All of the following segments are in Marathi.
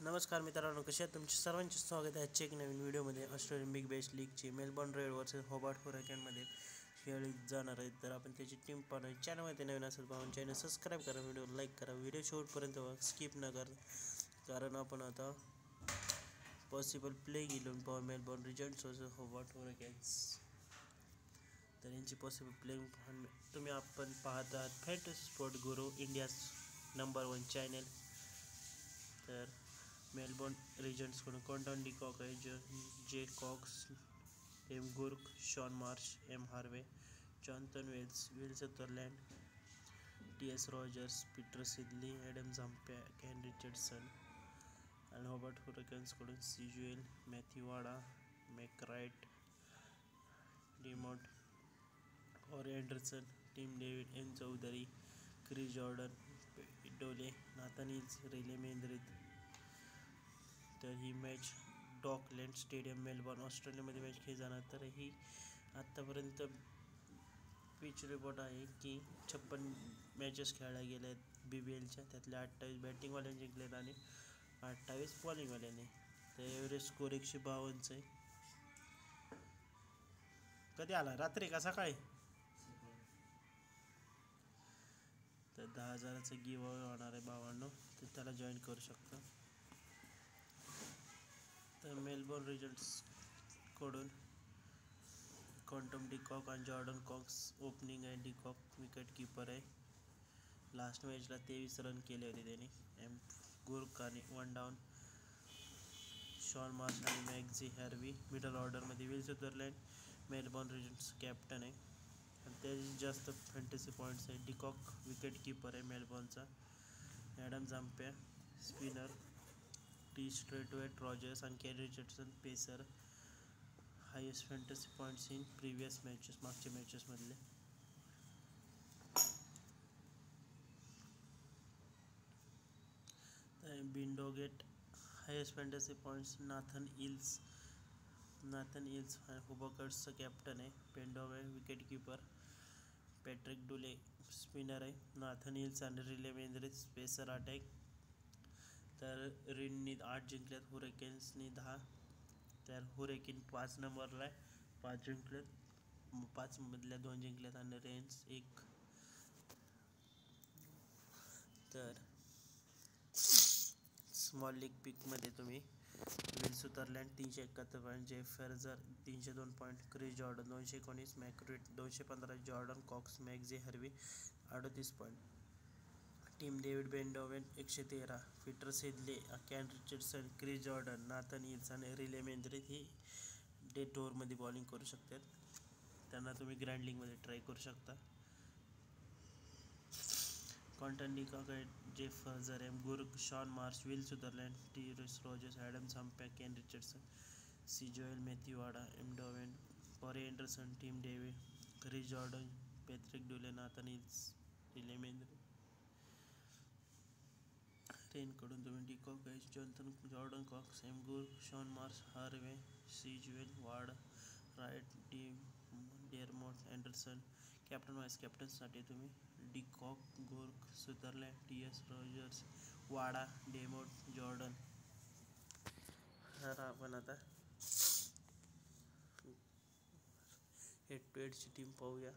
नमस्कार मित्रांनो, कसे आहेत तुमचे सर्वांचे स्वागत आहे आजच्या एक नवीन व्हिडिओमध्ये. ऑस्ट्रेलियन बिग बॅश लीगची मेलबर्न रेड वर्सेस होबार्ट हुरिकेनमध्ये खेळली जाणार आहेत. तर आपण त्याची टीम पाहणार. चॅनलमध्ये नवीन असेल पाहून चॅनल सबस्क्राईब करा, व्हिडिओ लाईक करा, व्हिडिओ शेवटपर्यंत स्किप न करा, कारण आपण आता पॉसिबल प्ले घेऊन पाहू Melbourne Regents versus Hobart Hurricanes. तर यांची पॉसिबल प्ले तुम्ही आपण पाहत आहात fantasy sport guru India's number 1 channel. तर मेलबर्न रिजंट्सकडून कॉन्टॉन डी कॉक आहे, J Cox, M Gurk, Shaun Marsh, M Harvey, Jonathan Wells, Will Sutherland, T S Rogers, Peter Siddle, Adam Zampa, Kane Richardson. आणि हॉबर्ट हुरिकेन्सकडून सिज्युएल, मॅथ्यू वाडा, मॅकराईट, डिमॉट, ऑरी Anderson, Tim David, N Chaudhary, Chris Jordan, Dooley, Nathan Hills, Riley Meredith. तर ही मॅच डॉकलँड स्टेडियम मेलबर्न ऑस्ट्रेलियामध्ये मॅच खेळली जाणार. तर ही आत्तापर्यंत पिच रिपोर्ट आहे की 56 मॅचेस खेळल्या गेल्या आहेत BBLच्या, त्यातल्या 28 बॅटिंगवाल्याने जिंकलेत आणि 28 बॉलिंगवाल्याने. तर एव्हरेज स्कोर 152 आहे. कधी आला, रात्री का सकाळी? तर 10,000चं गिव अवे होणार आहे भावांनो, तर त्याला जॉईन करू शकता. तर मेलबर्न रिजंट्सकडून क्वांटम डिकॉक आणि जॉर्डन कॉक्स ओपनिंग आहे. डिकॉक विकेट कीपर आहे. लास्ट मॅचला 23 रन केले होते त्यांनी. एम गुर्क आणि 1 डाऊन. शॉन मार्श आणि मॅक्झी हॅर्वी मिडल ऑर्डरमध्ये. Will Sutherland Melbourne Regents captain आहे आणि त्याची जास्त फॅन्टसी पॉईंट्स आहे. डिकॉक विकेट कीपर आहे मेलबर्नचा. ॲडम झाम्प्या स्पिनर, टी स्ट्रेटवेट रॉजर्स आणि Kane Richardson pacer. Highest fantasy points in previous matches, मागच्या मॅचेसमधले. बिंडोगेट highest fantasy points. Nathan Ellis हुबर्ट्सचं कॅप्टन आहे. पेंडोवे wicket keeper. Patrick Dooley spinner आहे. नाथन इल्स आणि रिले मेंद्रित पेसर अटॅक. तर रिननी 8 जिंकल्यात, हुरिकेन्सनी 10. तर हुरिकेन 5 नंबरला आहे, 5 जिंकल्यात, 5 मधल्या 2 जिंकल्यात आणि रेन्स 1. तर स्मॉल लीग पिकमध्ये तुम्ही Will Sutherland 371 point, Jeff Fraser 302 point, Chris Jordan 219, Mac Wright 215, Jordan Cox, Maxie Harvey 38 point, Tim David बेनडोवेन 113, Peter Siddle, Kane Richardson, Chris Jordan, Nathan Hills आणि रिले मेंद्रित ही डे टूरमध्ये बॉलिंग करू शकतात. त्यांना तुम्ही ग्रँड लीगमध्ये ट्राय करू शकता. क्वांटन डी कॉक आहे, Jeff Fraser, M Gurk, Shaun Marsh, Will Sutherland, T S Rogers, Adam Zampa, Kane Richardson, सिज्युएल, Matthew Wade, एम डोवेन, ऑरी Anderson, Tim David, Chris Jordan, Patrick Dooley, Nathan Hills, Riley Meredith. रेनकडून तुम्ही डिकॉक आहे, Jordan Cox, M Gurk, Shaun Marsh, Harvey, सिज्युएल, Wade, Wright, Dermott, Anderson. Captain vice कॅप्टनसाठी तुम्ही de Kock, Gurk, Sutherland, T S Rogers, Wade, Dermott, Jordan. तर आपण आता हेड टू हेडची टीम पाहूया.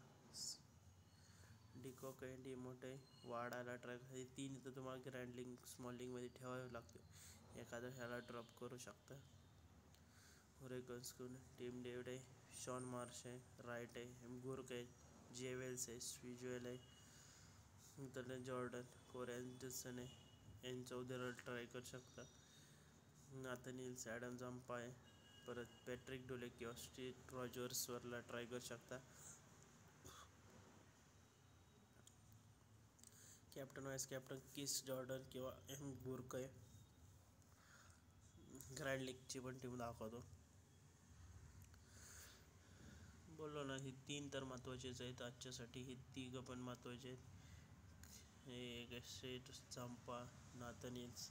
डिकॉक आहे, डेमोट आहे, वाडाला ट्राय. हे 3 तर तुम्हाला ग्रँड लीग स्मॉल लीगमध्ये ठेवावे लागते. एखादं ह्याला ड्रॉप करू शकता. हुरिकेन्सकडून टिम डेव्हिड आहे, शॉन मार्श आहे, राईट आहे, एम गुर्क आहे, जे वेल्स आहे, सिज्युएल आहे, नंतर जॉर्डन, कोरी अँडरसन आहे, एन चौधरीला ट्राय करू शकता. नाथन हिल्स, ॲडम झाम्पा आहे, परत पॅट्रिक डुले किंवा स्टीट रॉजर्सवरला ट्राय करू शकता. Captain vice captain Chris Jordan किंवा एम गुर्क आहे. ग्रँड लीगची पण टीम दाखवतो. बोललो ना, ही 3 तर महत्त्वाचेच आहेत आजच्यासाठी. हे 3 पण महत्त्वाचे आहेत. हे सेट झाम्पा, नाथन हिल्स.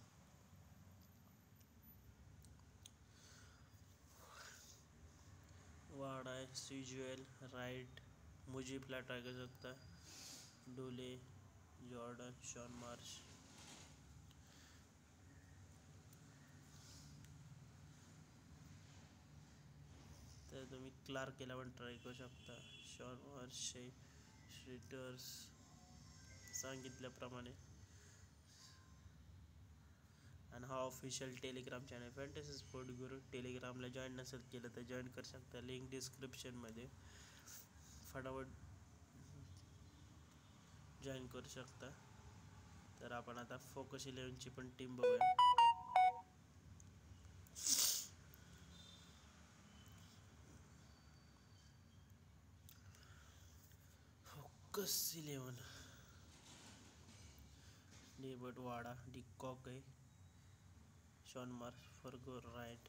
वाडा आहे, सिज्युएल, राईट, मुजीबला ट्राय करू शकता. डुले, जॉर्डन, शॉन मार्श. क्लार्क केला पण ट्राय करू शकता. शॉन वर्षे श्रीटर्स सांगितल्याप्रमाणे. आणि हा official Telegram channel fantasy sport गुरु. टेलिग्रामला जॉईन नसेल केलं तर जॉईन करू शकता, लिंक डिस्क्रिप्शनमध्ये. फटाफट जॉईन करू शकता. तर आपण आता फोकस 11ची पण टीम बघूया. फोकस 11 डेबट वाडा, डिकॉक आहे, शॉन मार्क, फर्गो राईट,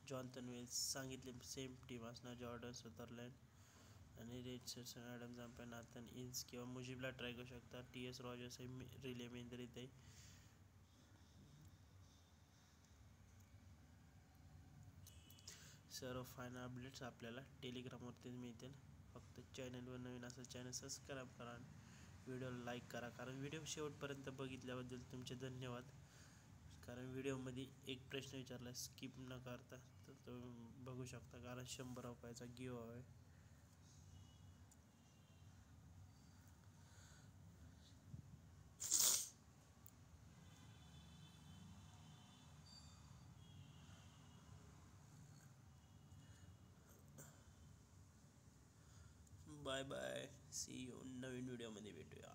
जॉन्थन वेल्स सांगितले सेम टीम असणार. जॉर्डन सदरलँड आणि रिचर्डसन, ॲडम जाम्पे, नाथन इन्स किंवा मुजीबला ट्राय करू शकता. TS रॉजर्स आहे, रिले मेंदरीत आहे. सर्व फायनल अपडेट्स आपल्याला टेलिग्रामवरतीच मिळतील. फक्त चॅनलवर नवीन असेल चॅनल सबस्क्राईब करा, व्हिडिओला लाईक करा. कारण व्हिडिओ शेवटपर्यंत बघितल्याबद्दल तुमचे धन्यवाद. कारण व्हिडिओमध्ये एक प्रश्न विचारला स्किप न करता, तर तो बघू शकता. कारण 100 रुपयाचा गिव आहे. Bye bye, see you. नवीन व्हिडिओमध्ये भेटूया.